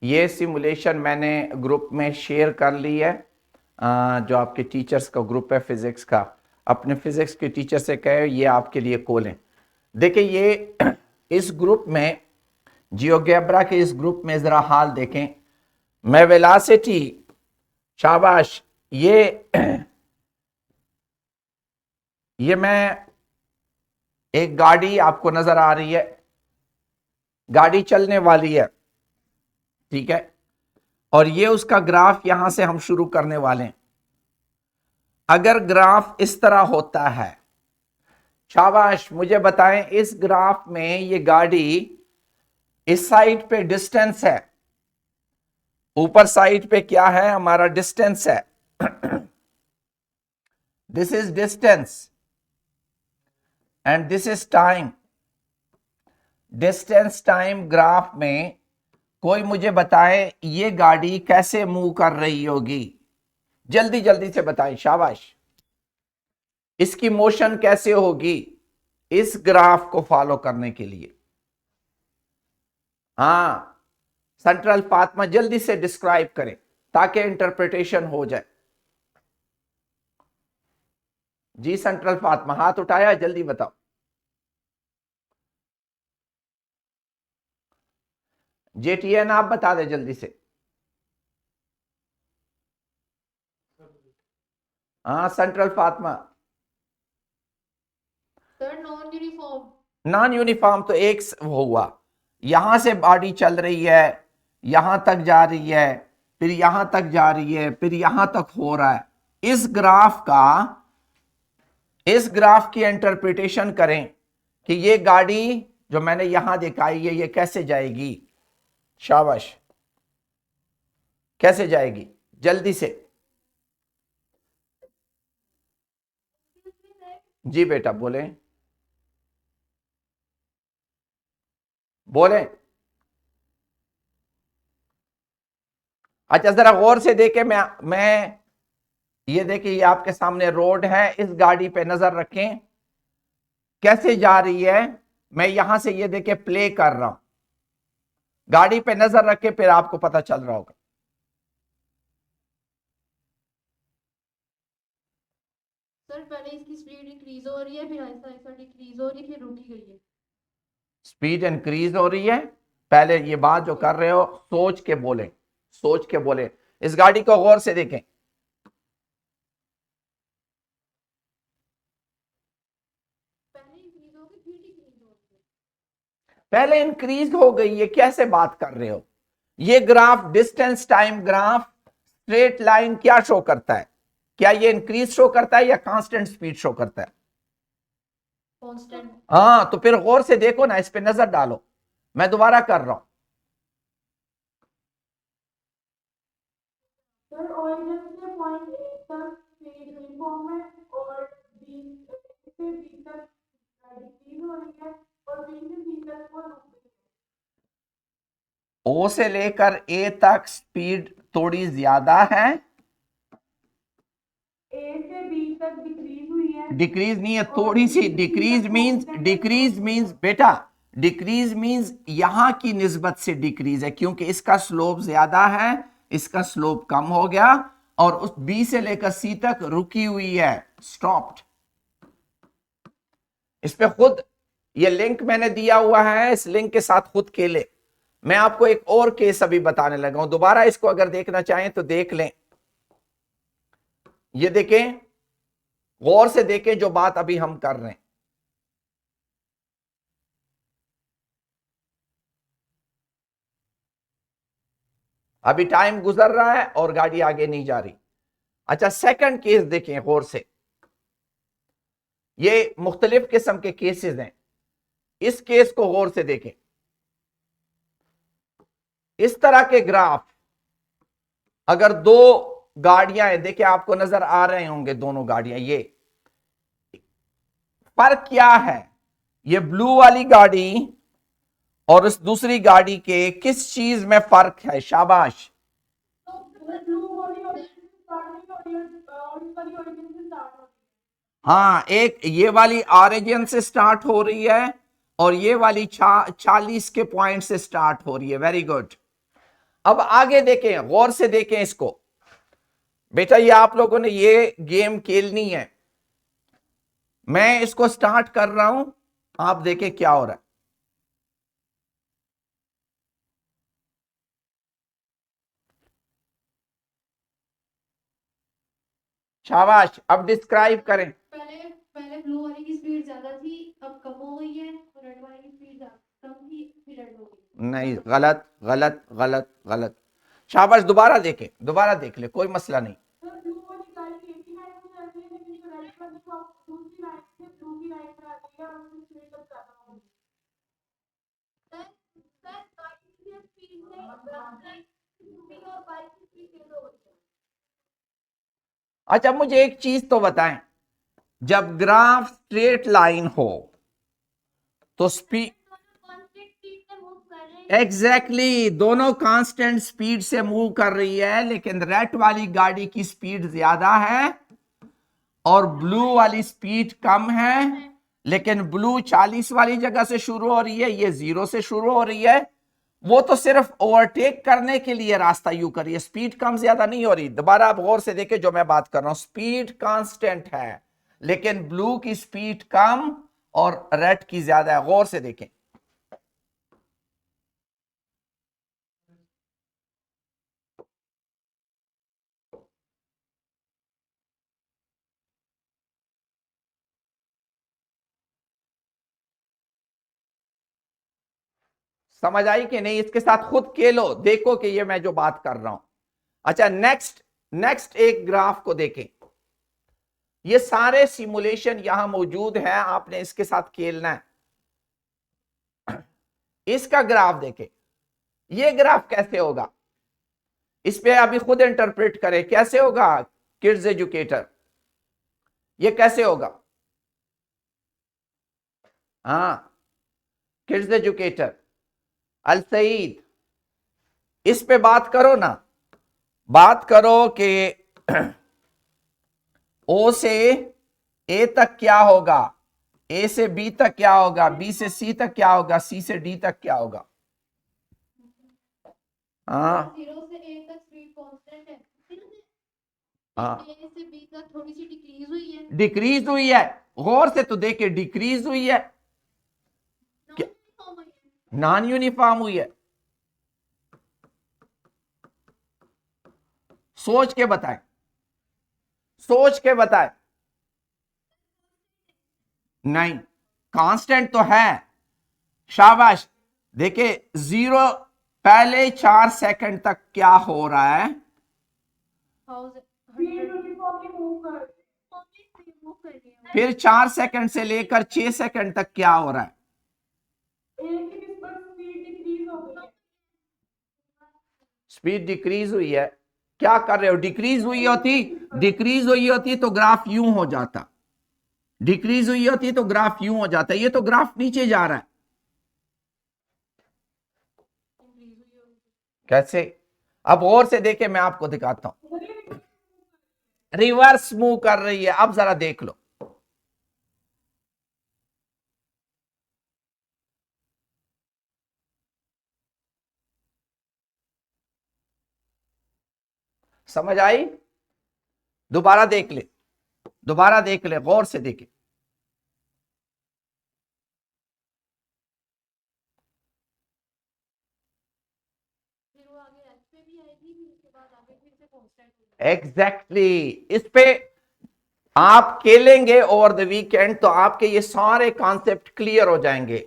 ये सिमुलेशन मैंने ग्रुप में शेयर कर ली है। जो आपके टीचर्स का ग्रुप है फिजिक्स का, अपने फिजिक्स के टीचर से कहे ये आपके लिए खोलें। देखिए ये इस ग्रुप में, जियोगेब्रा के इस ग्रुप में जरा हाल देखें। मैं वेलोसिटी, शाबाश, ये मैं एक गाड़ी आपको नजर आ रही है, गाड़ी चलने वाली है, ठीक है, और ये उसका ग्राफ यहां से हम शुरू करने वाले हैं। अगर ग्राफ इस तरह होता है, शाबाश, मुझे बताएं इस ग्राफ में ये गाड़ी इस साइड पे डिस्टेंस है, ऊपर साइड पे क्या है, हमारा डिस्टेंस है। This is distance and this is time. Distance time graph में कोई मुझे बताए ये गाड़ी कैसे मूव कर रही होगी, जल्दी जल्दी से बताएं, शाबाश। इसकी मोशन कैसे होगी इस ग्राफ को फॉलो करने के लिए? हाँ, सेंट्रल फातिमा जल्दी से डिस्क्राइब करें ताकि इंटरप्रिटेशन हो जाए। जी सेंट्रल फातिमा, हाथ उठाया, जल्दी बताओ। जेटीएन आप बता दे जल्दी से। हाँ central Fatima. Sir non uniform. Non uniform तो एक हुआ, यहां से बॉडी चल रही है, यहां तक जा रही है, फिर यहां तक जा रही है, फिर यहां तक हो रहा है। इस ग्राफ की इंटरप्रिटेशन करें कि ये गाड़ी जो मैंने यहां दिखाई है ये कैसे जाएगी। शाबाश, कैसे जाएगी जल्दी से। जी बेटा बोले बोले। अच्छा जरा गौर से देखे, मैं ये देखिए, ये आपके सामने रोड है, इस गाड़ी पे नजर रखें कैसे जा रही है। मैं यहां से ये देखे प्ले कर रहा हूं, गाड़ी पे नजर रखे, फिर आपको पता चल रहा होगा। सर पहले इसकी स्पीड इंक्रीज हो रही है, फिर ऐसा ऐसा डिक्रीज हो रही है, फिर रुकी गई है। स्पीड इंक्रीज हो रही है, पहले ये बात जो कर रहे हो सोच के बोले, सोच के बोले। इस गाड़ी को गौर से देखें, पहले इंक्रीज हो गई फिर डिक्रीज हो रही है। पहले इंक्रीज हो गई, ये कैसे बात कर रहे हो? ये graph distance time graph straight line क्या शो करता है? क्या ये इंक्रीज शो करता है या कांस्टेंट स्पीड शो करता है? कांस्टेंट। हाँ, तो फिर गौर से देखो ना, इस पे नजर डालो, मैं दोबारा कर रहा हूं। सर ओरिजिन से पॉइंट ए तक स्पीड यूनिफॉर्म है और बी से बी तक डिक्रीज हो रही है और बी से बी तक वो रुक गई ओ से लेकर ए तक स्पीड थोड़ी ज्यादा है, है। ए से बी तक डिक्रीज हुई है। डिक्रीज नहीं है, और थोड़ी सी बी से बी डिक्रीज तक मींस, कांस्टेंट है डिक्रीज मींस बेटा, डिक्रीज मींस यहां की निस्बत से डिक्रीज है, क्योंकि इसका स्लोप ज्यादा है, इसका स्लोप कम हो गया, और उस बी से लेकर सी तक रुकी हुई है, स्टॉप्ड। इस पे खुद ये लिंक मैंने दिया हुआ है, इस लिंक के साथ खुद खेले। मैं आपको एक और केस अभी बताने लगा हूं, दोबारा इसको अगर देखना चाहें तो देख लें। ये देखें, गौर से देखें जो बात अभी हम कर रहे हैं। अभी टाइम गुजर रहा है और गाड़ी आगे नहीं जा रही। अच्छा सेकंड केस देखें गौर से, ये मुख्तलिफ किस्म के केसेस हैं, इस केस को गौर से देखें। इस तरह के ग्राफ, अगर दो गाड़ियां हैं, देखिए आपको नजर आ रहे होंगे दोनों गाड़ियां, ये फर्क क्या है, ये ब्लू वाली गाड़ी और इस दूसरी गाड़ी के किस चीज में फर्क है? शाबाश, तो ब्लू वाली ओरिजिन से स्टार्ट नहीं हो रही है और इस वाली ओरिजिन से स्टार्ट हो रही है। हाँ, एक ये वाली ऑरिजिन से स्टार्ट हो रही है और ये वाली 40 के पॉइंट से स्टार्ट हो रही है। Very good. अब आगे देखें, गौर से देखें इसको बेटा, ये आप लोगों ने ये गेम खेलनी है। मैं इसको स्टार्ट कर रहा हूं, आप देखें क्या हो रहा है। शाबाश, अब डिस्क्राइब करें। पहले पहले ब्लू वाली की स्पीड ज्यादा थी, अब कम हो गई है, और रेड वाली की स्पीड कम थी, फिर रेड हो गई। नहीं, गलत गलत गलत गलत। शाबाश, दोबारा देखें, दोबारा देख ले, कोई मसला नहीं। सर ब्लू वाली गाड़ी 89 पे चल रही है, लेकिन जो रेड वाली को आप दूसरी लाइन से ब्लू की लाइन पर आती है और उसकी स्पीड अब ज्यादा होगी। सर गाड़ी की स्पीड से स्कूटी और बाइक की स्पीड तेज हो गई है। अच्छा, मुझे एक चीज तो बताएं, जब ग्राफ स्ट्रेट लाइन हो तो स्पीड कांस्टेंट स्पीड से मूव कर रहे हैं। एग्जैक्टली दोनों कांस्टेंट स्पीड से मूव कर रही है, लेकिन रेड वाली गाड़ी की स्पीड ज्यादा है और ब्लू वाली स्पीड कम है। लेकिन ब्लू 40 वाली जगह से शुरू हो रही है, ये 0 से शुरू हो रही है। वो तो सिर्फ ओवरटेक करने के लिए रास्ता यू कर रही है, स्पीड कम ज्यादा नहीं हो रही। दोबारा आप गौर से देखें, जो मैं बात कर रहा हूं, स्पीड कांस्टेंट है, लेकिन ब्लू की स्पीड कम और रेड की ज्यादा है। गौर से देखें। समझ आई कि नहीं? इसके साथ खुद खेलो, देखो कि ये मैं जो बात कर रहा हूं। अच्छा, नेक्स्ट नेक्स्ट एक ग्राफ को देखें। ये सारे सिमुलेशन यहां मौजूद हैं, आपने इसके साथ खेलना है। इसका ग्राफ देखें, ये ग्राफ कैसे होगा, इस पे अभी खुद इंटरप्रेट करें कैसे होगा। किड्स एजुकेटर, ये कैसे होगा? हाँ, किड्स एजुकेटर अल सईद, इस पे बात करो ना, बात करो कि ओ से ए तक क्या होगा, ए से बी तक क्या होगा, बी से सी तक क्या होगा, सी से डी तक क्या होगा। हाँ 0 से A तक स्पीड कांस्टेंट है, हाँ, A से B तक थोड़ी सी डिक्रीज हुई है। डिक्रीज हुई है, गौर से तो देखे, डिक्रीज हुई है, क्या? नॉन यूनिफॉर्म हुई है। सोच के बताएं, सोच के बताएं। नहीं, कांस्टेंट तो है। शाबाश, देखे 0 पहले 4 सेकंड तक क्या हो रहा है, स्पीड यूनिफॉर्मली मूव कर रही है। फिर 4 सेकंड से लेकर 6 सेकंड तक क्या हो रहा है। एक ही इस पर स्पीड डिक्रीज हो गई है। स्पीड डिक्रीज हुई है, क्या कर रहे हो? डिक्रीज हुई होती तो ग्राफ यूं हो जाता, डिक्रीज हुई होती तो ग्राफ यूं हो जाता। ये तो ग्राफ नीचे जा रहा है, कैसे? अब और से देखे, मैं आपको दिखाता हूं, रिवर्स मूव कर रही है। अब जरा देख लो, समझ आई? दोबारा देख ले, दोबारा देख ले, गौर से देखे। फिर वो आगे H पे भी आएगी, फिर उसके बाद आगे फिर से कांस्टेंट होगी। एग्जैक्टली इस पे आप खेलेंगे ओवर द वीकेंड तो आपके ये सारे कॉन्सेप्ट क्लियर हो जाएंगे।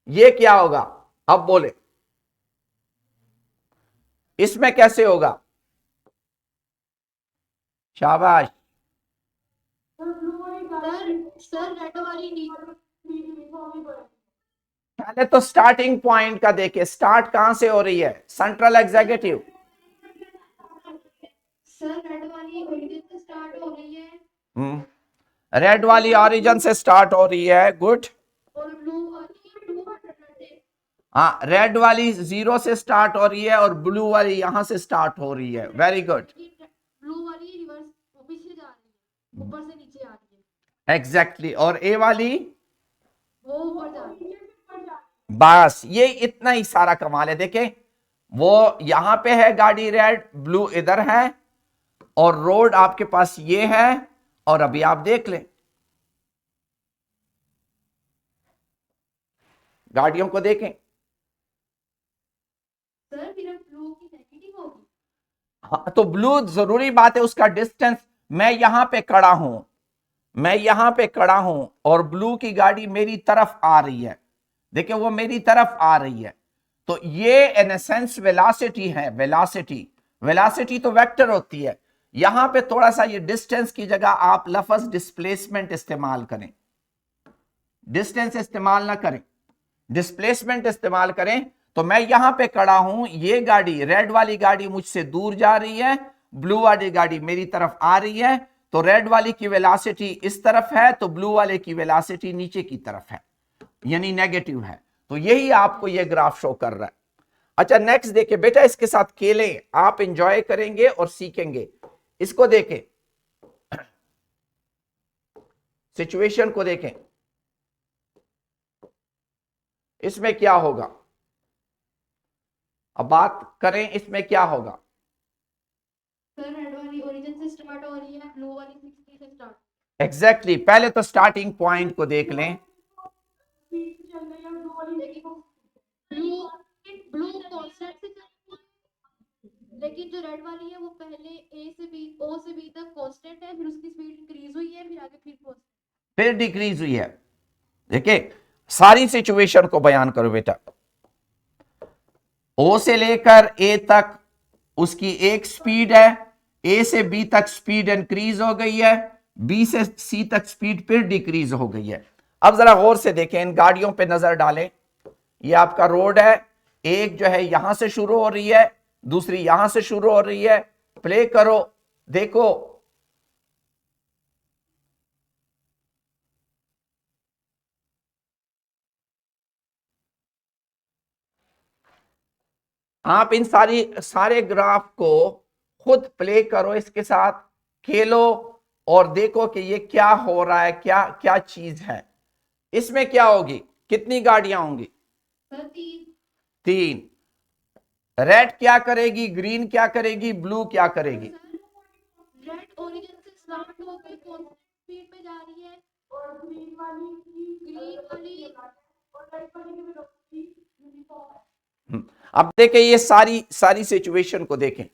ये क्या होगा, अब बोले, इसमें कैसे होगा? शाबाश, सर ब्लू वाली गाड़ी सर रेड वाली स्पीड यूनिफॉर्मली बढ़ रही है। पहले तो स्टार्टिंग पॉइंट का देखिए, स्टार्ट कहां से हो रही है, सेंट्रल एग्जीक्यूटिव। सर रेड वाली ओरिजिन से स्टार्ट हो रही है रेड वाली ऑरिजिन से स्टार्ट हो रही है, गुड। और ब्लू वाली 200 से। हाँ, रेड वाली 0 से स्टार्ट हो रही है और ब्लू वाली यहां से स्टार्ट हो रही है, वेरी गुड। ब्लू वाली रिवर्स पीछे जा रही है, ऊपर से नीचे आ रही है। एग्जैक्टली और ए वाली वो ऊपर जा रही है। बस ये इतना ही सारा कमाल है। देखें वो यहां पे है गाड़ी रेड, ब्लू इधर है, और रोड आपके पास ये है। और अभी आप देख लें, गाड़ियों को देखें। सर फिर ब्लू की नेगेटिव होगी। हाँ, तो ब्लू जरूरी बात है उसका डिस्टेंस। मैं यहां पे खड़ा हूं, मैं यहां पे खड़ा हूं और ब्लू की गाड़ी मेरी तरफ आ रही है। देखिए वो मेरी तरफ आ रही है, तो ये इन ए सेंस वेलोसिटी है। वेलोसिटी, वेलोसिटी तो वेक्टर होती है। यहां पे थोड़ा सा ये डिस्टेंस की जगह आप लफ्ज डिस्प्लेसमेंट इस्तेमाल करें, डिस्टेंस इस्तेमाल ना करें, डिस्प्लेसमेंट इस्तेमाल करें। तो मैं यहां पे खड़ा हूं, ये गाड़ी रेड वाली गाड़ी मुझसे दूर जा रही है, ब्लू वाली गाड़ी मेरी तरफ आ रही है। तो रेड वाली की वेलोसिटी इस तरफ है, तो ब्लू वाले की वेलोसिटी नीचे की तरफ है, यानी नेगेटिव है। तो यही आपको ये ग्राफ शो कर रहा है। अच्छा नेक्स्ट देखिए बेटा, इसके साथ खेलें, आप इंजॉय करेंगे और सीखेंगे। इसको देखें, सिचुएशन को देखें, इसमें क्या होगा। अब बात करें इसमें क्या होगा। सर रेड वाली ओरिजिन से स्टार्ट हो रही है, ब्लू वाली 60 से स्टार्ट। एग्जैक्टली पहले तो स्टार्टिंग पॉइंट को देख लें। स्पीड से चल रही है, ब्लू वाली लेकिन ब्लू ब्लू कांस्टेंट से चल रही है, लेकिन जो रेड वाली है वो पहले ए से बी, ओ से बी तक कांस्टेंट है, फिर उसकी स्पीड इंक्रीज हुई है, फिर आगे फिर constant। फिर डिक्रीज हुई है। देखिए सारी सिचुएशन को बयान करो बेटा। ओ से लेकर ए तक उसकी एक स्पीड है, ए से बी तक स्पीड इंक्रीज हो गई है, बी से सी तक स्पीड फिर डिक्रीज हो गई है। अब जरा गौर से देखें, इन गाड़ियों पे नजर डालें। ये आपका रोड है, एक जो है यहां से शुरू हो रही है, दूसरी यहां से शुरू हो रही है। प्ले करो, देखो आप इन सारे ग्राफ को खुद प्ले करो, इसके साथ खेलो और देखो कि ये क्या हो रहा है, क्या क्या चीज है। इसमें क्या होगी, कितनी गाड़ियां होंगी, सर तीन। रेड क्या करेगी, ग्रीन क्या करेगी, ब्लू क्या करेगी। रेड ओरिजिन से स्टार्ट होकर कांस्टेंट स्पीड पे जा रही है, और ग्रीन वाली की ग्रीन वाली और रेड वाली की वेलोसिटी यूनिफॉर्म है। अब देखें ये सारी सारी सिचुएशन को देखें।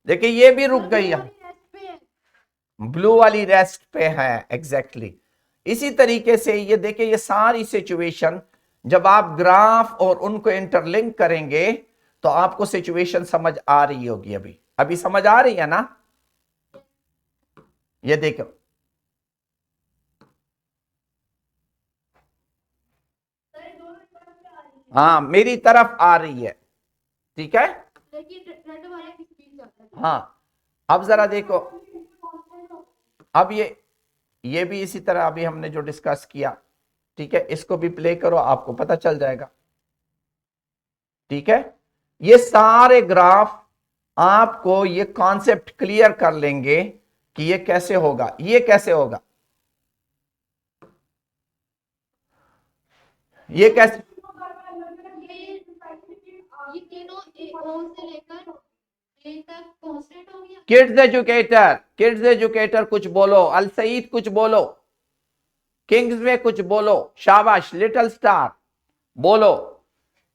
देखिए ये भी रुक गई है, रेस्ट पे है। ब्लू वाली रेस्ट पे है। एग्जैक्टली इसी तरीके से ये देखिए, ये सारी सिचुएशन जब आप ग्राफ और उनको इंटरलिंक करेंगे तो आपको सिचुएशन समझ आ रही होगी। अभी अभी समझ आ रही है ना। ये देखो, हाँ मेरी तरफ आ रही है, ठीक है। लेकिन रेड वाले की स्पीड ज्यादा है। हाँ अब जरा देखो, अब ये भी इसी तरह अभी हमने जो डिस्कस किया, ठीक है, इसको भी प्ले करो, आपको पता चल जाएगा। ठीक है, ये सारे ग्राफ आपको ये कॉन्सेप्ट क्लियर कर लेंगे कि ये कैसे होगा, ये कैसे होगा, ये कैसे। ये तीनों ओ से लेकर ए तक कांस्टेंट हो गया। किड्स एजुकेटर, किड्स एजुकेटर कुछ बोलो, अल सईद कुछ बोलो, किंग्स वे कुछ बोलो, शाबाश लिटिल स्टार बोलो।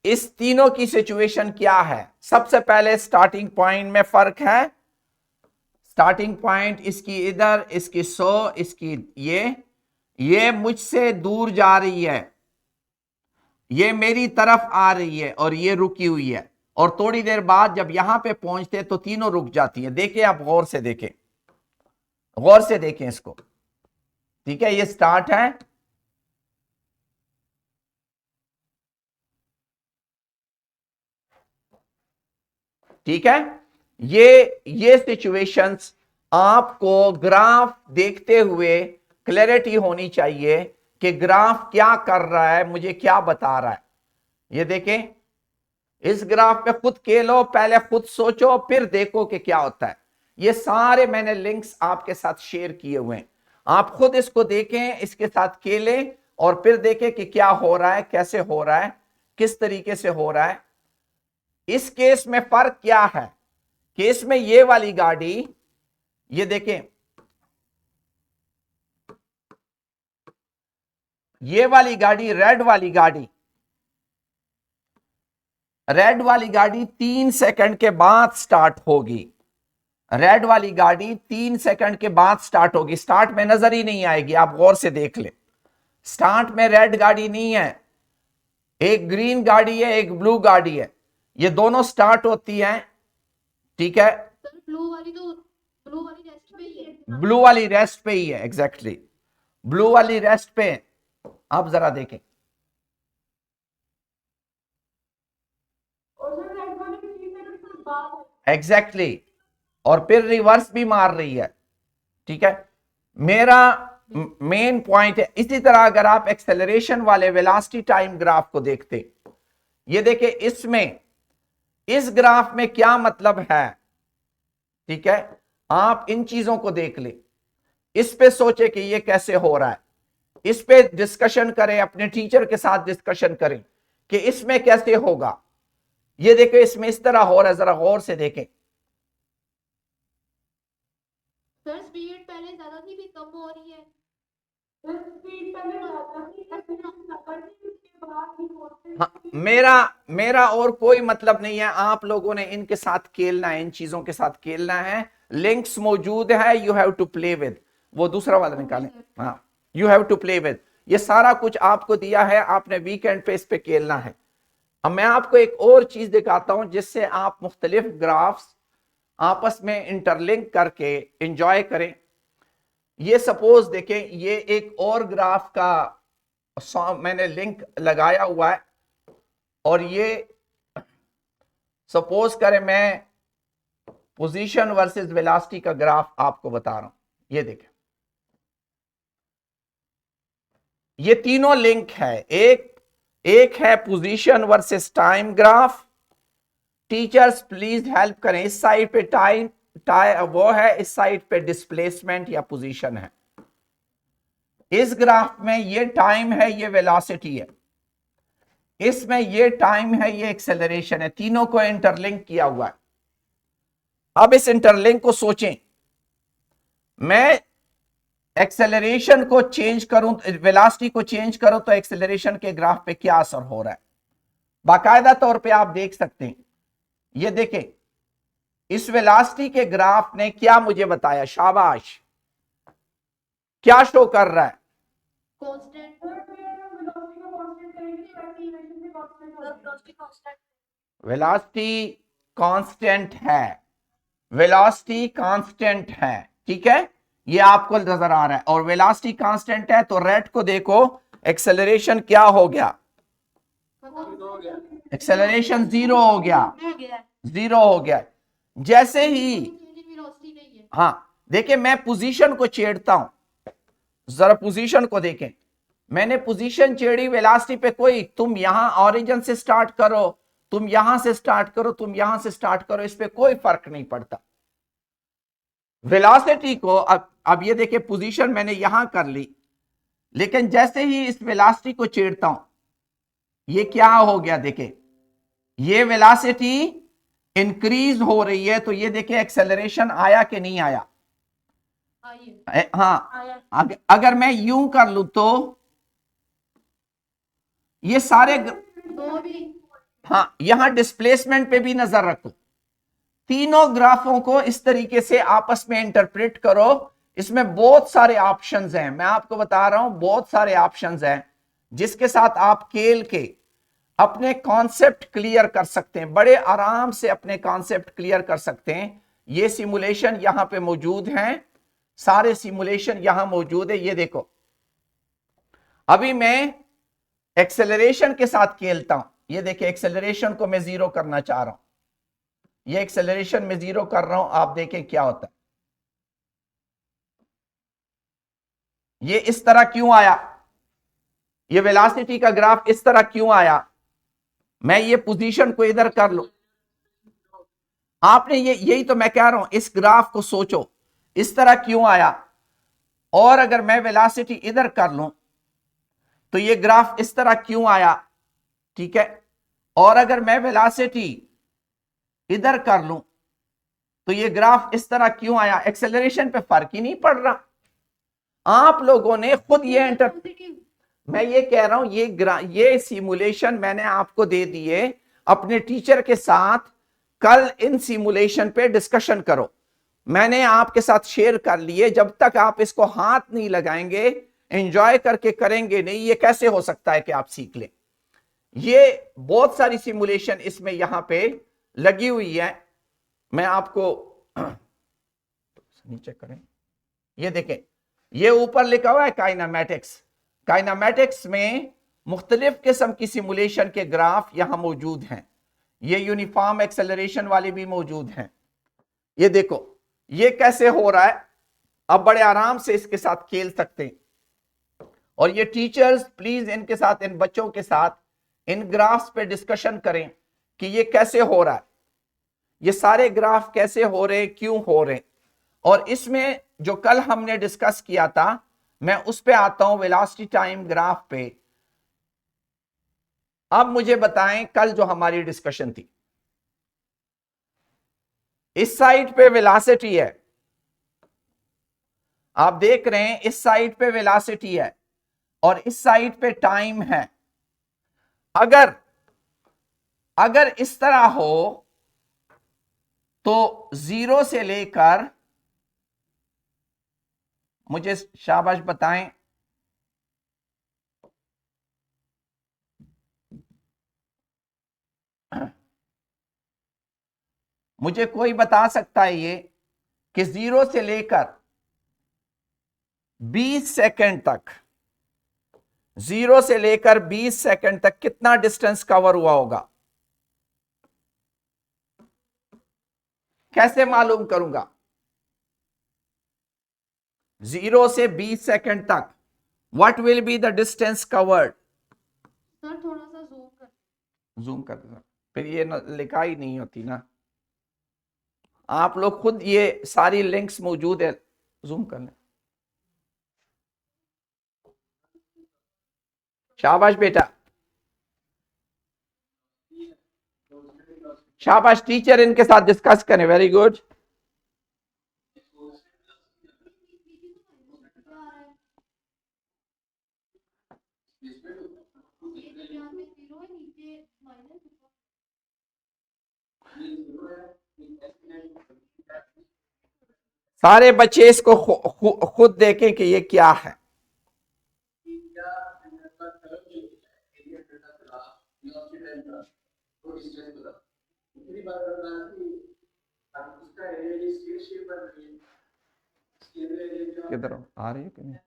इस तीनों की सिचुएशन क्या है। सबसे पहले स्टार्टिंग पॉइंट में फर्क है। स्टार्टिंग पॉइंट इसकी इधर, इसकी 100, इसकी ये मुझसे दूर जा रही है, ये मेरी तरफ आ रही है और ये रुकी हुई है। और थोड़ी देर बाद जब यहां पे पहुंचते हैं तो तीनों रुक जाती हैं। देखिए आप गौर से देखें, गौर से देखें इसको, ठीक है। ये स्टार्ट है, ठीक है। ये सिचुएशंस आपको ग्राफ देखते हुए क्लैरिटी होनी चाहिए कि ग्राफ क्या कर रहा है, मुझे क्या बता रहा है। ये देखें, इस ग्राफ पे खुद खेलो, पहले खुद सोचो, फिर देखो कि क्या होता है। ये सारे मैंने लिंक्स आपके साथ शेयर किए हुए हैं, आप खुद इसको देखें, इसके साथ खेलें और फिर देखें कि क्या हो रहा है, कैसे हो रहा है, किस तरीके से हो रहा है। इस केस में फर्क क्या है, केस में ये वाली गाड़ी, ये देखें, ये वाली गाड़ी, रेड वाली गाड़ी, रेड वाली गाड़ी 3 सेकंड के बाद स्टार्ट होगी। रेड वाली गाड़ी 3 सेकंड के बाद स्टार्ट होगी, स्टार्ट में नजर ही नहीं आएगी, आप गौर से देख ले। स्टार्ट में रेड गाड़ी नहीं है, एक ग्रीन गाड़ी है, एक ब्लू गाड़ी है, ये दोनों स्टार्ट होती हैं, ठीक है। सर ब्लू वाली रेस्ट पे ही है। ब्लू वाली रेस्ट पे ही है, एग्जैक्टली ब्लू वाली रेस्ट पे है। आप जरा देखें, और सर रेड वाली भी 3 सेकंड के बाद एग्जैक्टली और फिर रिवर्स भी मार रही है, ठीक है। मेरा मेन पॉइंट है, इसी तरह अगर आप एक्सेलरेशन वाले वेलोसिटी टाइम ग्राफ को देखते, ये देखिए, इसमें इस ग्राफ में क्या मतलब है, ठीक है। आप इन चीजों को देख ले, इस पे सोचे कि ये कैसे हो रहा है, इस पे डिस्कशन करें, अपने टीचर के साथ डिस्कशन करें कि इसमें कैसे होगा। ये देखो, इसमें इस तरह हो रहा है, जरा गौर से देखें। सर स्पीड पहले ज्यादा थी भी कम हो रही है। सर स्पीड पहले ज्यादा थी, उसके बाद ही होते हाँ, मेरा और कोई मतलब नहीं है, आप लोगों ने इनके साथ खेलना है, इन चीजों के साथ खेलना है। लिंक्स मौजूद है, you have to play with. वो दूसरा वाला निकालें, हाँ, you have to play with. ये सारा कुछ आपको दिया है, आपने वीकेंड पे इस पे खेलना है। अब मैं आपको एक और चीज दिखाता हूं जिससे आप मुख्तलिफ ग्राफ्स आपस में इंटरलिंक करके एंजॉय करें। ये सपोज देखें, ये एक और ग्राफ का मैंने लिंक लगाया हुआ है, और ये सपोज करें मैं पोजीशन वर्सेस वेलोसिटी का ग्राफ आपको बता रहा हूं। ये देखें, ये तीनों लिंक है, एक है position versus time graph. Teachers please help करें, इस साइड पे टाइम वो है, इस साइड पे डिस्प्लेसमेंट या पोजीशन है। इस ग्राफ में ये टाइम है, ये वेलोसिटी है, इसमें ये टाइम है, ये एक्सेलरेशन है, तीनों को इंटरलिंक किया हुआ है। अब इस इंटरलिंक को सोचें, मैं एक्सेलरेशन को चेंज करूं, वेलोसिटी को चेंज करूं तो एक्सेलरेशन के ग्राफ पे क्या असर हो रहा है। बाकायदा तौर पे आप देख सकते हैं, ये देखें, इस वेलोसिटी के ग्राफ ने क्या मुझे बताया, शाबाश, क्या शो कर रहा है, कांस्टेंट वेलोसिटी कांस्टेंट है, वेलोसिटी कांस्टेंट है, ठीक है, ये आपको नजर आ रहा है। और वेलोसिटी कांस्टेंट है तो रेड को देखो, एक्सेलरेशन क्या हो गया, एक्सेलरेशन जीरो हो गया, जीरो हो गया। जैसे ही, वेलोसिटी नहीं है। हाँ देखिए, मैं पोजीशन को छेड़ता हूं, जरा पोजीशन को देखें, मैंने पोजीशन छेड़ी, वेलोसिटी पे कोई, तुम यहां ऑरिजिन से स्टार्ट करो, तुम यहां से स्टार्ट करो, तुम यहां से स्टार्ट करो, इस पे कोई फर्क नहीं पड़ता। वेलोसिटी को अब ये देखिए, पोजीशन मैंने यहां कर ली, लेकिन जैसे ही इस वेलोसिटी को छेड़ता हूं, ये क्या हो गया, देखे, ये वेलोसिटी इंक्रीज हो रही है, तो ये देखिए एक्सेलरेशन आया कि नहीं आया। आइए हाँ, अगर मैं यूं कर लूं तो ये सारे दो भी हाँ, यहां डिस्प्लेसमेंट पे भी नजर रखो, तीनों ग्राफों को इस तरीके से आपस में इंटरप्रेट करो। इसमें बहुत सारे ऑप्शंस हैं, मैं आपको बता रहा हूं, बहुत सारे ऑप्शंस हैं जिसके साथ आप खेल के अपने कॉन्सेप्ट क्लियर कर सकते हैं, बड़े आराम से अपने कॉन्सेप्ट क्लियर कर सकते हैं। ये सिमुलेशन यहां पे मौजूद हैं, सारे सिमुलेशन यहां मौजूद है। ये देखो, अभी मैं एक्सेलरेशन के साथ खेलता हूं, ये देखिए, एक्सेलरेशन को मैं जीरो करना चाह रहा हूं, ये एक्सेलरेशन में जीरो कर रहा हूं, आप देखें क्या होता है। ये इस तरह क्यों आया, ये वेलोसिटी का ग्राफ इस तरह क्यों आया, मैं ये पोजीशन को इधर कर लूं, आपने यही तो मैं कह रहा हूं, इस ग्राफ को सोचो इस तरह क्यों आया, और अगर मैं वेलोसिटी इधर कर लूं तो ये ग्राफ इस तरह क्यों आया, ठीक है, और अगर मैं वेलोसिटी इधर कर लूं तो ये ग्राफ इस तरह क्यों आया, एक्सेलरेशन पे फर्क ही नहीं पड़ रहा। आप लोगों ने खुद ये मैं ये कह रहा हूं, ये सिमुलेशन मैंने आपको दे दिए, अपने टीचर के साथ कल इन सिमुलेशन पे डिस्कशन करो, मैंने आपके साथ शेयर कर लिए, जब तक आप इसको हाथ नहीं लगाएंगे, एंजॉय करके करेंगे नहीं, ये कैसे हो सकता है कि आप सीख लें। ये बहुत सारी सिमुलेशन इसमें यहां पे लगी हुई है, मैं आपको नीचे करें, ये देखें, ये ऊपर लिखा हुआ है काइनामेटिक्स, काइनामेटिक्स में मुख्तलिफ किस्म की सिमुलेशन के ग्राफ यहां मौजूद हैं, ये यूनिफॉर्म एक्सेलरेशन वाले भी मौजूद हैं। ये देखो ये कैसे हो रहा है, अब बड़े आराम से इसके साथ खेल सकते हैं, और ये टीचर्स प्लीज इनके साथ, इन बच्चों के साथ इन ग्राफ्स पे डिस्कशन करें कि ये कैसे हो रहा है, ये सारे ग्राफ कैसे हो रहे, क्यों हो रहे, और इसमें जो कल हमने डिस्कस किया था मैं उस पे आता हूं, वेलोसिटी टाइम ग्राफ पे। अब मुझे बताएं कल जो हमारी डिस्कशन थी, इस साइड पे वेलोसिटी है, आप देख रहे हैं इस साइड पे वेलोसिटी है और इस साइड पे टाइम है। अगर इस तरह हो तो 0 से लेकर, मुझे शाबाश बताएं, मुझे कोई बता सकता है ये कि 0 से लेकर 20 सेकंड तक, 0 से लेकर 20 सेकंड तक कितना डिस्टेंस कवर हुआ होगा, कैसे मालूम करूंगा? 0 से 20 सेकंड तक what will be the distance covered? Sir थोड़ा सा जूम कर देना, फिर ये लिखाई नहीं होती ना, आप लोग खुद, ये सारी लिंक्स मौजूद है, जूम कर लें। शाबाश बेटा, शाबाश, टीचर इनके साथ डिस्कस करें, वेरी गुड। सारे बच्चे इसको खुद देखें कि ये क्या है। किधर आ रही है कि नहीं?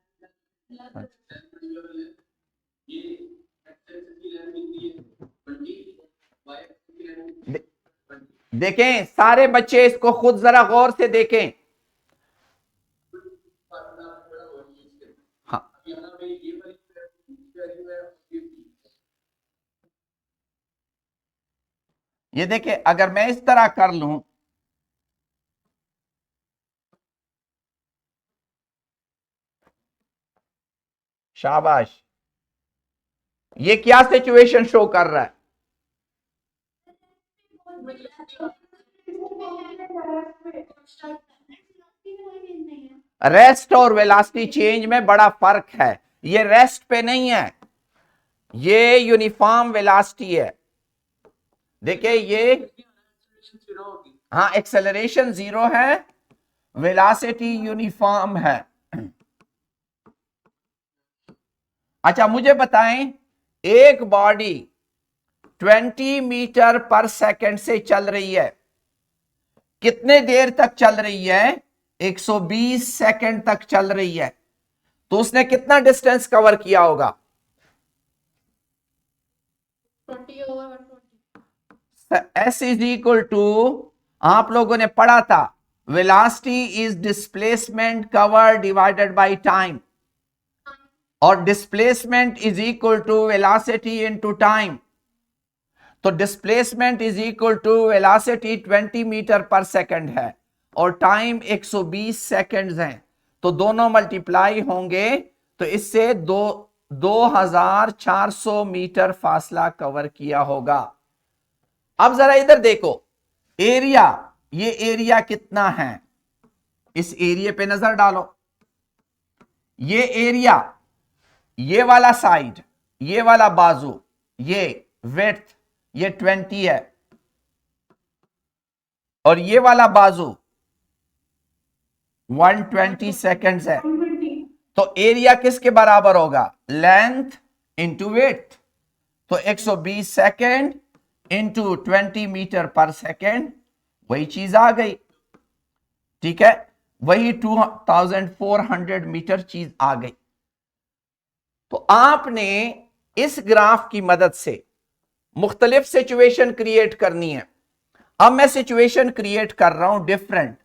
देखें सारे बच्चे इसको खुद जरा गौर से देखें। हाँ, ये देखें, अगर मैं इस तरह कर लूं, शाबाश, ये क्या सिचुएशन शो कर रहा है? रेस्ट और वेलोसिटी चेंज में बड़ा फर्क है, ये रेस्ट पे नहीं है, ये यूनिफॉर्म वेलोसिटी है। देखिए ये, हाँ, एक्सेलरेशन 0 है, वेलोसिटी यूनिफॉर्म है। अच्छा मुझे बताएं, एक बॉडी 20 मीटर पर सेकंड से चल रही है, कितने देर तक चल रही है? 120 सेकंड तक चल रही है, तो उसने कितना डिस्टेंस कवर किया होगा? 20/120। S इज इक्वल टू, आप लोगों ने पढ़ा था, velocity is displacement over divided by time, और displacement is equal to velocity into time. तो displacement is equal to velocity 20 metre पर सेकंड है और टाइम 120 सेकंड्स हैं, तो दोनों मल्टीप्लाई होंगे तो इससे 2400 मीटर फासला कवर किया होगा। अब जरा इधर देखो, एरिया, ये एरिया कितना है, इस एरिया पे नजर डालो। ये एरिया, ये वाला साइड, ये वाला बाजू, ये विड्थ, ये 20 है और ये वाला बाजू 120 सेकंड्स है, तो एरिया किसके बराबर होगा, लेंथ इंटू विड्थ। तो 120 सेकंड इंटू 20 मीटर पर सेकंड, वही चीज आ गई। ठीक है, वही 2400 मीटर चीज आ गई। तो आपने इस ग्राफ की मदद से मुख्तलिफ सिचुएशन क्रिएट करनी है। अब मैं सिचुएशन क्रिएट कर रहा हूं डिफरेंट।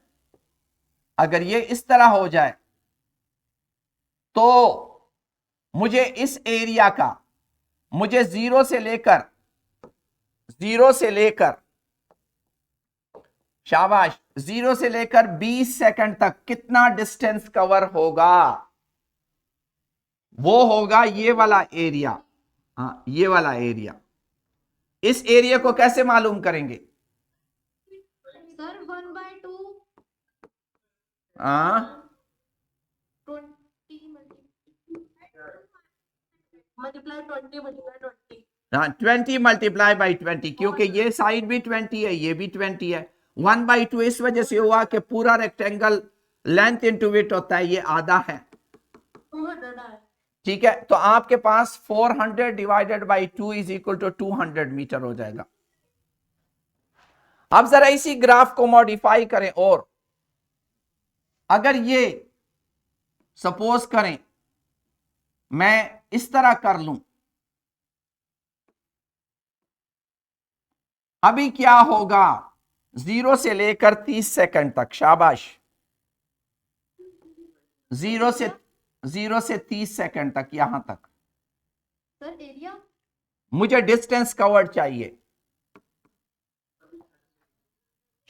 अगर ये इस तरह हो जाए तो मुझे इस एरिया का, मुझे जीरो से लेकर शाबाश, 0 से लेकर 20 सेकंड तक कितना डिस्टेंस कवर होगा, वो होगा ये वाला एरिया। हाँ, ये वाला एरिया। इस एरिया को कैसे मालूम करेंगे? सर 1/2 हाँ, 20 मल्टीप्लाई 20 हाँ, 20 मल्टीप्लाई बाई 20, क्योंकि ये साइड भी 20 है, ये भी 20 है। 1/2 इस वजह से हुआ कि पूरा रेक्टेंगल लेंथ इंटू विड्थ होता है, ये आधा है। ठीक है, तो आपके पास 400 divided by 2 is equal to 200 metre हो जाएगा। अब जरा इसी ग्राफ को मॉडिफाई करें, और अगर ये सपोज करें मैं इस तरह कर लूं, अभी क्या होगा, 0 से लेकर 30 सेकंड तक, शाबाश, 0 से 30 सेकंड तक, यहां तक। सर एरिया मुझे डिस्टेंस कवर्ड चाहिए,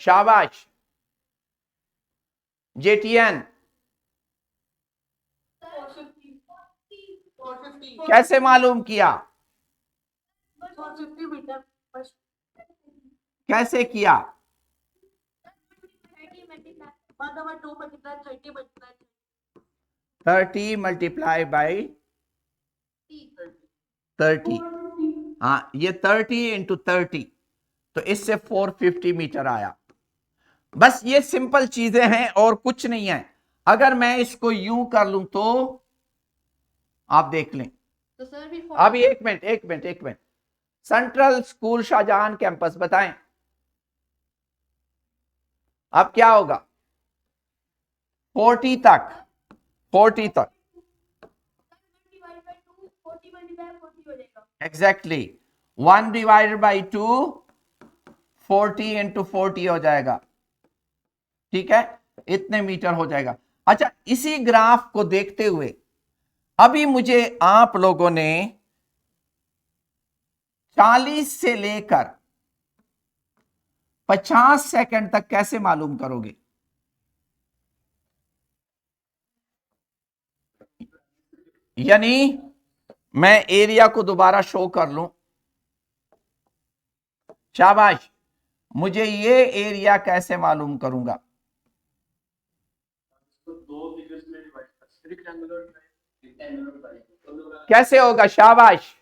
शाबाश जेटीएन। कैसे मालूम किया, 450 मीटर कैसे किया? 30 मल्टीप्लाई बाई 30, हाँ, ये 30 इंटू 30, तो इससे 450 मीटर आया। बस ये सिंपल चीजें हैं और कुछ नहीं है। अगर मैं इसको यूं कर लूं तो आप देख लें। तो सर फिर अभी एक minute, central school Shahjahan campus बताएं, अब क्या होगा, 40 तक, 40 तक, एग्जैक्टली 1 डिवाइडेड बाई 2, 40 इंटू 40 हो जाएगा। ठीक है, इतने मीटर हो जाएगा। अच्छा, इसी ग्राफ को देखते हुए अभी मुझे आप लोगों ने 40 से लेकर 50 सेकंड तक कैसे मालूम करोगे? यानी मैं एरिया को दोबारा शो कर लूं, शाबाश, मुझे ये एरिया कैसे मालूम करूंगा? कैसे होगा? शाबाश,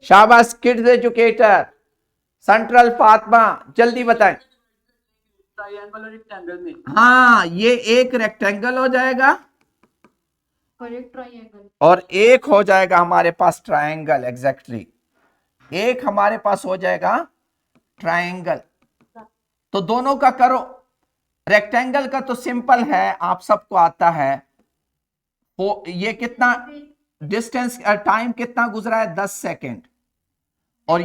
शाबाश किड्स एजुकेटर, सेंट्रल फातिमा, जल्दी बताएं। ट्रायंगल और रेक्टेंगल में, हाँ, ये एक रेक्टेंगल हो जाएगा और एक ट्रायंगल, और एक हो जाएगा हमारे पास ट्रायंगल। एग्जैक्टली, एक हमारे पास हो जाएगा ट्रायंगल। तो दोनों का करो। रेक्टेंगल का तो सिंपल है, आप सबको आता है। वो ये कितना डिस्टेंस, टाइम कितना गुजरा है, 10 सेकेंड, और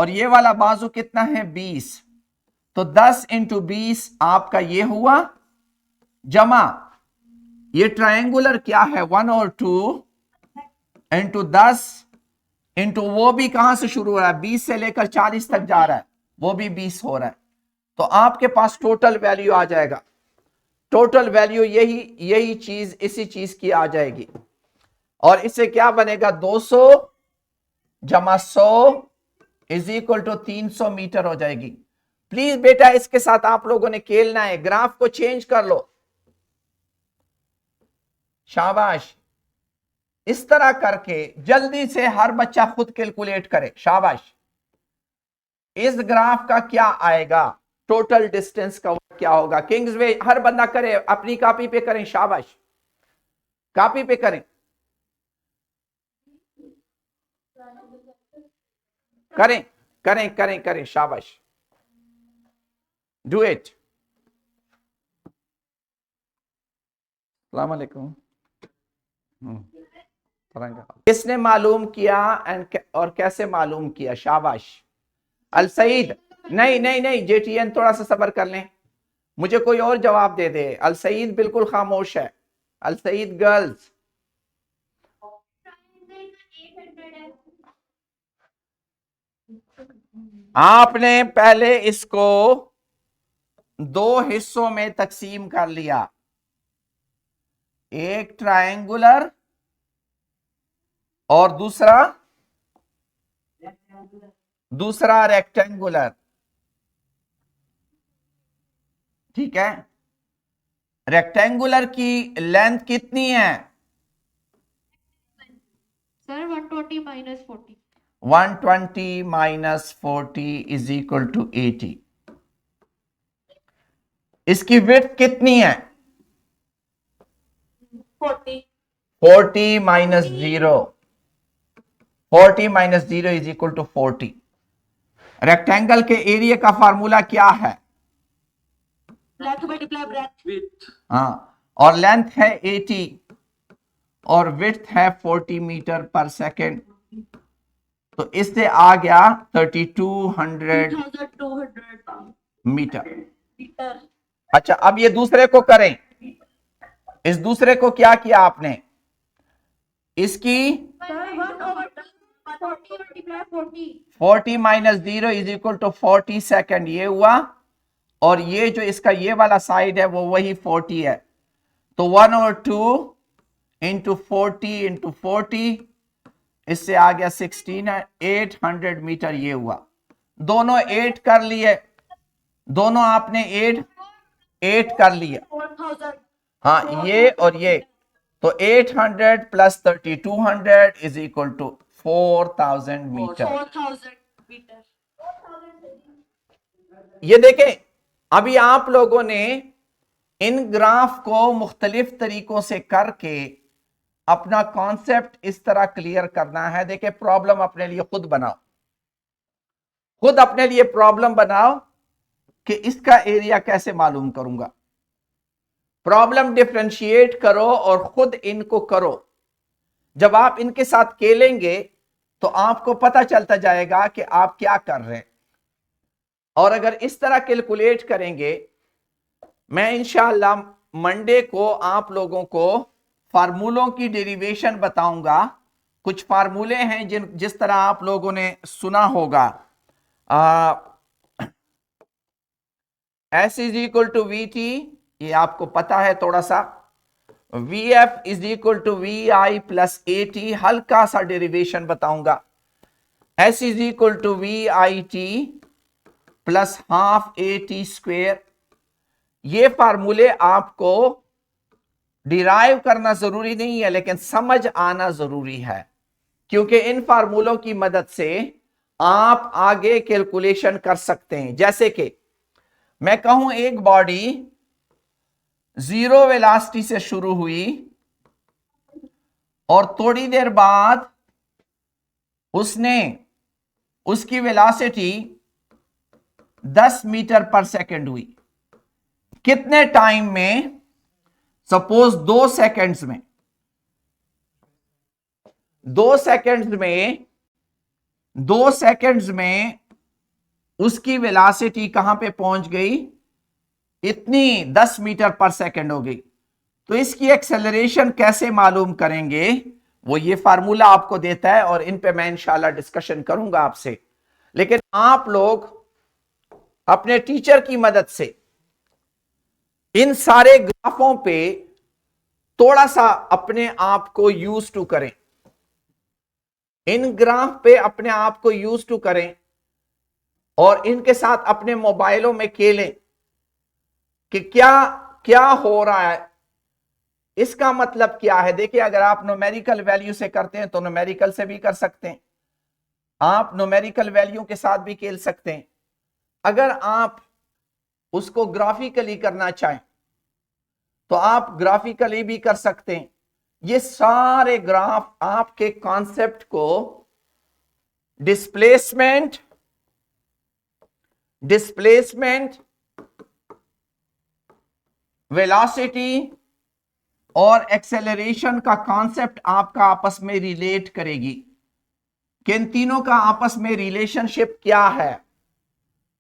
ये वाला बाजू कितना है, 20। तो 10 इंटू 20 आपका ये हुआ, जमा ये ट्रायंगुलर क्या है, 1 और 2 इंटू 10 इंटू वो भी कहां से शुरू हो रहा है, 20 से लेकर 40 तक जा रहा है, वो भी 20 हो रहा है, तो आपके पास टोटल वैल्यू आ जाएगा। टोटल वैल्यू यही चीज इसी चीज की आ जाएगी, और इससे क्या बनेगा, 200 जमा 100 इज इक्वल टू 300 मीटर हो जाएगी। प्लीज बेटा इसके साथ आप लोगों ने खेलना है, ग्राफ को चेंज कर लो, शाबाश। इस तरह करके जल्दी से हर बच्चा खुद कैलकुलेट करे, शाबाश। इस ग्राफ का क्या आएगा, टोटल डिस्टेंस का क्या होगा, किंग्स वे हर बंदा करे, अपनी कॉपी पे करें, शाबाश, कॉपी पे करें, करें करें करें करें, शाबाश, डू इट। अस्सलाम वालेकुम। किसने मालूम किया और कैसे मालूम किया, शाबाश। अल सईद, नहीं नहीं नहीं, जेटीएन थोड़ा सा सब्र कर लें, मुझे कोई और जवाब दे दे। अल सईद बिल्कुल खामोश है, अल सईद गर्ल्स। आपने पहले इसको दो हिस्सों में तकसीम कर लिया, एक ट्रायंगुलर और दूसरा रेक्टेंगुलर, ठीक है। रेक्टेंगुलर की लेंथ कितनी है sir 120 minus 40, 120 minus 40 is equal to 80। इसकी विड्थ कितनी है 40 40 minus 0, 40 minus 0 is equal to 40। Rectangle के एरिया का फार्मूला क्या है, लेंथ मल्टीप्लाई ब्रेथ, हाँ, और लेंथ है 80 और विड्थ है 40 मीटर पर सेकेंड, तो इससे आ गया 3200 मीटर। अच्छा, अब ये दूसरे को करें, इस दूसरे को क्या किया आपने, इसकी 40 minus 0 is equal to 40 second, ये हुआ, और ये जो इसका ये वाला साइड है वो वही 40 है, तो 1 और 2 इंटू 40 इंटू 40, इससे आ गया 800 मीटर, ये हुआ। दोनों 8 कर लिए, दोनों आपने 8 कर लिया, हाँ, ये और ये, तो 800 plus 3200 is equal to 4000 metre. ये देखें, अभी आप लोगों ने इन ग्राफ को मुख्तलिफ तरीकों से करके अपना कॉन्सेप्ट इस तरह क्लियर करना है। देखिए, प्रॉब्लम अपने लिए खुद बनाओ, खुद अपने लिए प्रॉब्लम बनाओ कि इसका एरिया कैसे मालूम करूंगा। प्रॉब्लम डिफरेंशिएट करो और खुद इनको करो। जब आप इनके साथ खेलेंगे तो आपको पता चलता जाएगा कि आप क्या कर रहे हैं, और अगर इस तरह कैलकुलेट करेंगे, मैं इंशाअल्लाह मंडे को आप लोगों को फार्मूलों की डेरिवेशन बताऊंगा। कुछ फार्मूले हैं जिस तरह आप लोगों ने सुना होगा, S is equal to V T, ये आपको पता है थोड़ा सा, V F is equal to V I plus A T, हल्का सा डेरिवेशन बताऊंगा, S is equal to V I T plus half A T square. ये फार्मूले आपको डिराइव करना जरूरी नहीं है, लेकिन समझ आना जरूरी है, क्योंकि इन फार्मूलों की मदद से आप आगे कैलकुलेशन कर सकते हैं। जैसे कि मैं कहूं एक बॉडी 0 वेलोसिटी से शुरू हुई और थोड़ी देर बाद उसकी वेलोसिटी 10 मीटर पर सेकंड हुई। कितने टाइम में, सपोज 2 सेकंड्स में, 2 सेकंड्स में उसकी वेलोसिटी कहां पे पहुंच गई, इतनी 10 मीटर पर सेकंड हो गई। तो इसकी एक्सेलरेशन कैसे मालूम करेंगे, वो ये फार्मूला आपको देता है और इन पे मैं इंशाल्लाह डिस्कशन करूंगा आपसे। लेकिन आप लोग अपने टीचर की मदद से इन सारे ग्राफों पे थोड़ा सा अपने आप को यूज टू करें, इन ग्राफ पे अपने आप को यूज टू करें और इनके साथ अपने मोबाइलों में खेलें कि क्या क्या हो रहा है, इसका मतलब क्या है। देखिए, अगर आप न्यूमेरिकल वैल्यू से करते हैं तो न्यूमेरिकल से भी कर सकते हैं, आप न्यूमेरिकल वैल्यू के साथ भी खेल सकते हैं। अगर आप उसको ग्राफिकली करना चाहें तो आप ग्राफिकली भी कर सकते हैं। ये सारे ग्राफ आपके कॉन्सेप्ट को डिस्प्लेसमेंट वेलोसिटी और एक्सेलरेशन का कॉन्सेप्ट आपका आपस में रिलेट करेगी कि इन तीनों का आपस में रिलेशनशिप क्या है।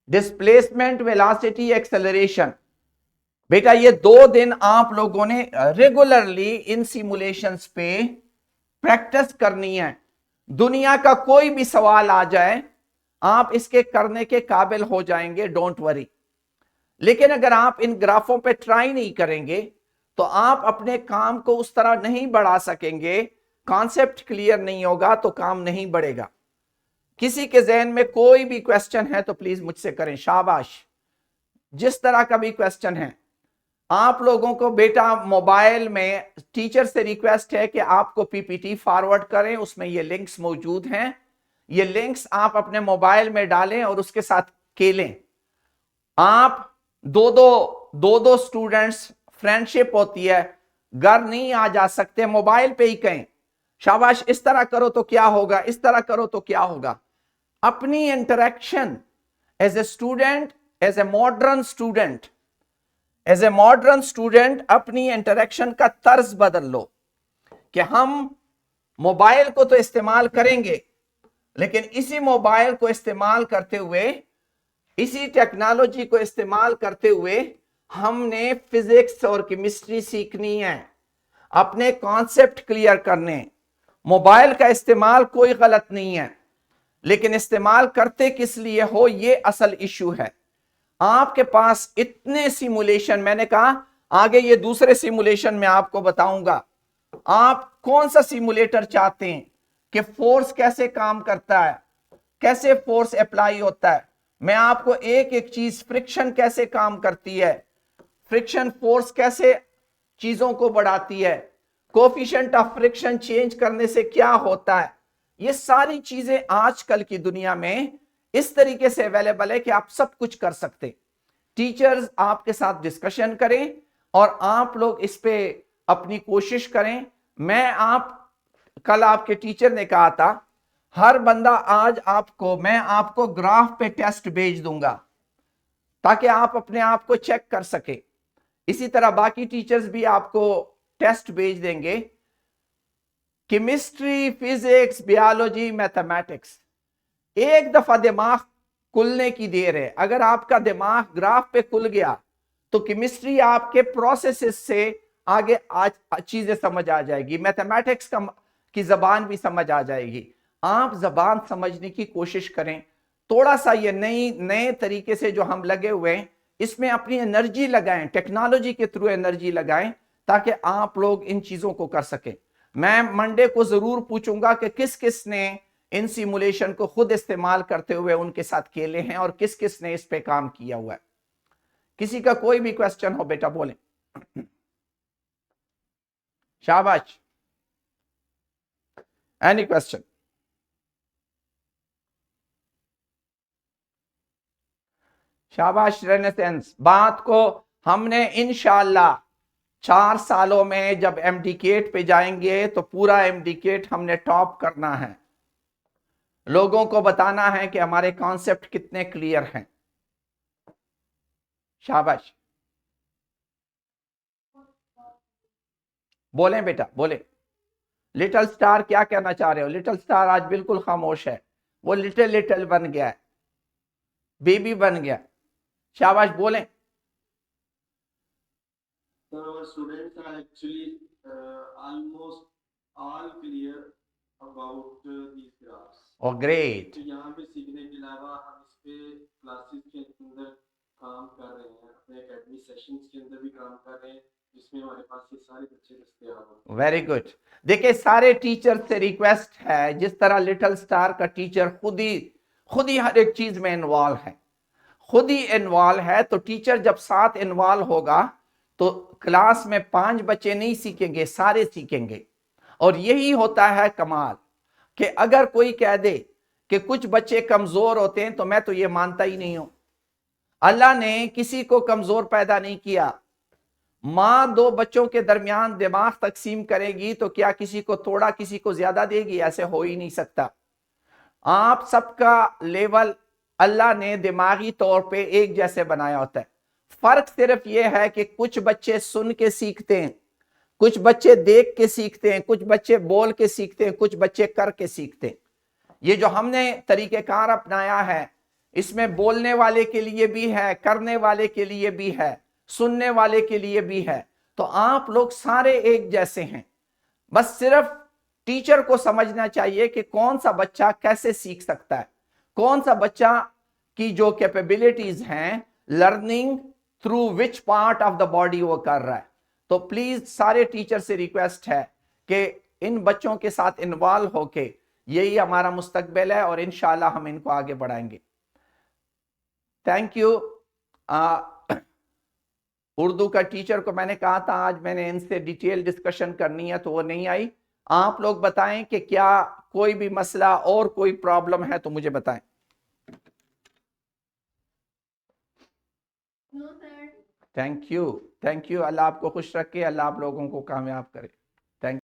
Displacement, velocity, acceleration. बेटा ये 2 दिन आप लोगों ने रेगुलरली इन सिमुलेशंस पे प्रैक्टिस करनी है। दुनिया का कोई भी सवाल आ जाए आप इसके करने के काबिल हो जाएंगे, डोंट वरी। लेकिन अगर आप इन ग्राफों पे ट्राई नहीं करेंगे तो आप अपने काम को उस तरह नहीं बढ़ा सकेंगे, कॉन्सेप्ट क्लियर नहीं होगा तो काम नहीं बढ़ेगा। किसी के जहन में कोई भी क्वेश्चन है तो प्लीज मुझसे करें, शाबाश। जिस तरह का भी क्वेश्चन है आप लोगों को, बेटा मोबाइल में टीचर से रिक्वेस्ट है कि आपको पीपीटी फॉरवर्ड करें, उसमें ये लिंक्स मौजूद हैं। ये लिंक्स आप अपने मोबाइल में डालें और उसके साथ खेलें। आप दो स्टूडेंट्स, फ्रेंडशिप होती है, घर नहीं आ जा सकते, मोबाइल पे ही कहें शाबाश इस तरह करो तो क्या होगा, इस तरह करो तो क्या होगा। अपनी interaction as a student, as a modern student अपनी इंटरेक्शन का तर्ज बदल लो कि हम मोबाइल को तो इस्तेमाल करेंगे लेकिन इसी मोबाइल को इस्तेमाल करते हुए, इसी टेक्नोलॉजी को इस्तेमाल करते हुए हमने फिजिक्स और केमिस्ट्री सीखनी है, अपने कॉन्सेप्ट क्लियर करने। मोबाइल का इस्तेमाल कोई गलत नहीं है लेकिन इस्तेमाल करते किस लिए हो, ये असल इशू है। आपके पास इतने सिमुलेशन, मैंने कहा आगे ये दूसरे सिमुलेशन में आपको बताऊंगा। आप कौन सा सिमुलेटर चाहते हैं कि फोर्स कैसे काम करता है, कैसे फोर्स अप्लाई होता है। मैं आपको एक एक चीज, फ्रिक्शन कैसे काम करती है, फ्रिक्शन फोर्स कैसे चीजों को बढ़ाती है, कोफिशिएंट ऑफ फ्रिक्शन चेंज करने से क्या होता है, ये सारी चीजें आजकल की दुनिया में इस तरीके से अवेलेबल है कि आप सब कुछ कर सकते। टीचर्स आपके साथ डिस्कशन करें और आप लोग इस पे अपनी कोशिश करें। कल आपके टीचर ने कहा था हर बंदा आज मैं आपको ग्राफ पे टेस्ट भेज दूंगा ताकि आप अपने आप को चेक कर सके। इसी तरह बाकी टीचर्स भी आपको टेस्ट भेज देंगे। केमिस्ट्री, फिजिक्स, बायोलॉजी, मैथमेटिक्स, एक दफा दिमाग खुलने की देर है। अगर आपका दिमाग ग्राफ पे खुल गया तो केमिस्ट्री आपके प्रोसेसेस से आगे आज चीजें समझ आ जाएगी, मैथमेटिक्स की जबान भी समझ आ जाएगी। आप जबान समझने की कोशिश करें। थोड़ा सा ये नए तरीके से जो हम लगे हुए हैं इसमें अपनी एनर्जी लगाएं, टेक्नोलॉजी के थ्रू एनर्जी लगाएं ताकि आप लोग इन चीजों को कर सकें। मैं मंडे को जरूर पूछूंगा कि किस किस ने इन सिमुलेशन को खुद इस्तेमाल करते हुए उनके साथ खेले हैं और किस किस ने इस पे काम किया हुआ है। किसी का कोई भी क्वेश्चन हो बेटा बोलें, शाबाश। Any question? शाबाश। रेनेसेंस बात को हमने इंशाअल्लाह 4 सालों में जब एमडीकेट पे जाएंगे तो पूरा एमडीकेट हमने टॉप करना है, लोगों को बताना है कि हमारे कॉन्सेप्ट कितने क्लियर हैं। शाबाश, बोलें बेटा बोलें। लिटिल स्टार क्या कहना चाह रहे हो? लिटिल स्टार आज बिल्कुल खामोश है, वो लिटिल बन गया है, बेबी बन गया। शाबाश बोलें। So our students are actually almost all clear about these graphs. Oh, great. तो यहाँ पे सीखने के अलावा हम इस पे क्लासेस के अंदर काम कर रहे हैं, अपने एकेडमी सेशंस के अंदर भी काम कर रहे हैं, जिसमें हमारे पास ये सारे बच्चे दस्तयाब हैं। Very good. देखिए सारे टीचर से रिक्वेस्ट है, जिस तरह लिटिल स्टार का टीचर खुद ही हर एक चीज में इन्वॉल्व है, खुद ही इन्वॉल्व है, तो टीचर जब साथ इन्वॉल्व होगा तो क्लास में 5 बच्चे नहीं सीखेंगे, सारे सीखेंगे। और यही होता है कमाल, कि अगर कोई कह दे कि कुछ बच्चे कमजोर होते हैं, तो मैं तो ये मानता ही नहीं हूं। अल्लाह ने किसी को कमजोर पैदा नहीं किया। मां 2 बच्चों के दरमियान दिमाग तकसीम करेगी तो क्या किसी को थोड़ा किसी को ज्यादा देगी? ऐसे हो ही नहीं सकता। आप सबका लेवल अल्लाह ने दिमागी तौर पे एक जैसे बनाया होता है। फर्क सिर्फ यह है कि कुछ बच्चे सुन के सीखते हैं, कुछ बच्चे देख के सीखते हैं, कुछ बच्चे बोल के सीखते हैं, कुछ बच्चे करके सीखते हैं। ये जो हमने तरीकेकार अपनाया है, इसमें बोलने वाले के लिए भी है, करने वाले के लिए भी है, सुनने वाले के लिए भी है। तो आप लोग सारे एक जैसे हैं। बस सिर्फ टीचर को समझना चाहिए कि कौन सा बच्चा कैसे सीख सकता है, कौन सा बच्चा की जो कैपेबिलिटीज हैं, learning through which part of the body वो कर रहा है। तो प्लीज सारे टीचर से रिक्वेस्ट है कि इन बच्चों के साथ इन्वॉल्व होके, यही हमारा मुस्तकबिल है और इंशाल्लाह हम इनको आगे बढ़ाएंगे। Thank you. उर्दू का टीचर को मैंने कहा था आज मैंने इनसे डिटेल डिस्कशन करनी है, तो वो नहीं आई। आप लोग बताएं कि क्या कोई भी मसला और कोई प्रॉब्लम है तो मुझे बताएं। No sir. Thank you, thank you. Allah आपको खुश रखे, अल्लाह आप लोगों को कामयाब करे।